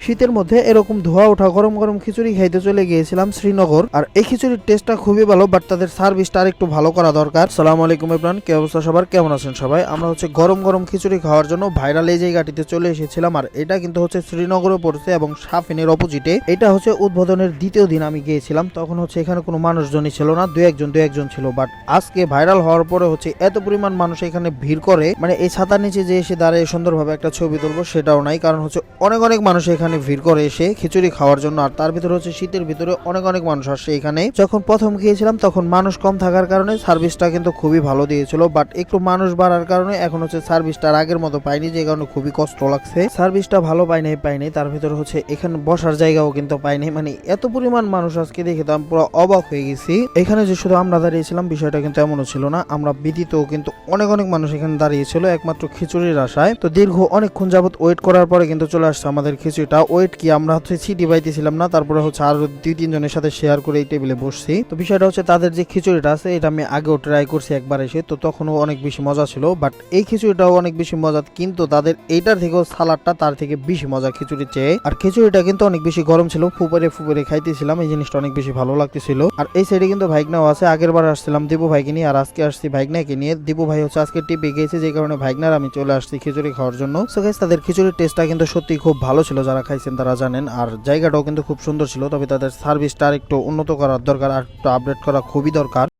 শীতের মধ্যে এরকম ধোয়া ওঠা গরম গরম খিচুড়ি খাইতে চলে গিয়েছিলাম শ্রীনগর। আর এই খিচুড়ির টেস্টটা খুবই ভালো, বাট তাদের সার্ভিসটা আর একটু ভালো করা দরকার। সালামু আলাইকুম এভরিওয়ান, কি অবস্থা সবার, কেমন আছেন সবাই? আমরা গরম গরম খিচুড়ি খাওয়ার জন্য ভাইরাল এই জায়গাটিতে চলে এসেছিলাম। আর এটা কিন্তু শ্রীনগরে পড়ছে এবং সাফিনের অপোজিটে। এটা উদ্বোধনের দ্বিতীয় দিন আমি গিয়েছিলাম, তখন এখানে কোনো মানুষজনই ছিল না, দু একজন ছিল। বাট আজকে ভাইরাল হওয়ার পরে এত পরিমাণ মানুষ এখানে ভিড় করে, মানে এই ছাতার নিচে যে এসে দাঁড়িয়ে সুন্দরভাবে একটা ছবি তুলবো সেটাও নাই, কারণ অনেক অনেক মানুষ এখানে ভিড় করে এসে খিচুড়ি খাওয়ার জন্য। আর তার ভিতরে শীতের ভিতরে অনেক অনেক মানুষ আসে এখানে। যখন প্রথম গিয়েছিলাম তখন মানুষ কম থাকার কারণে সার্ভিসটা কিন্তু খুবই ভালো দিয়েছিল, বাট একটু মানুষ বাড়ার কারণে এখন সার্ভিসটা আগের মতো পাইনি, যে কারণে খুবই কষ্ট লাগছে। সার্ভিসটা ভালো পাইনি তার ভিতরে এখানে বসার জায়গাও কিন্তু পাইনি। মানে এত পরিমাণ মানুষ আজকে দেখে তো আমি পুরো অবাক হয়ে গেছি। এখানে যে শুধু আমরা দাঁড়িয়েছিলাম বিষয়টা কিন্তু এমনও ছিল না, আমরা ব্যতীতও কিন্তু অনেক অনেক মানুষ এখানে দাঁড়িয়েছিল একমাত্র খিচুড়ির আশায়। তো দীর্ঘ অনেকক্ষণ যাবত ওয়েট করার পরে কিন্তু চলে আসছে আমাদের খিচুড়িটা। ওয়েট কি আমরা সিটি পাইতেছিলাম না, তারপরে আরো 2-3 জনের সাথে শেয়ার করে এই টেবিলে বসছি। তো বিষয়টা তাদের যে খিচুড়িটা আছে এটা আমি আগেও ট্রাই করছি একবার এসে, তো তখনও অনেক বেশি মজা ছিল। বাট এই খিচুড়িটাও অনেক বেশি মজা, কিন্তু তাদের এইটার থেকেও সালাডটা তার থেকে বেশি মজা খিচুড়ির চেয়ে। আর খিচুড়িটা কিন্তু অনেক বেশি গরম ছিল, ফুপরে খাইতেছিলাম, এই জিনিসটা অনেক বেশি ভালো লাগতেছিল। আর এই সাইডে কিন্তু ভাইগনাও আছে। আগের বার আসছিলাম দীপু ভাইকে নিয়ে, আর আজকে আসছি ভাইগনাকে নিয়ে। দীপু ভাই আজকে টিপে গিয়েছে, যে কারণে ভাইগনার আমি চলে আসছি খিচুড়ি খাওয়ার জন্য। সো গাইস, তাদের খিচুড়ির টেস্টটা কিন্তু সত্যি খুব ভালো ছিল, যারা খাইছেন তারা জানেন। আর জায়গাটাও কিন্তু খুব সুন্দর ছিল, তবে তাদের সার্ভিসটা আর একটু উন্নত করার দরকার, আর একটু আপডেট করা খুবই দরকার।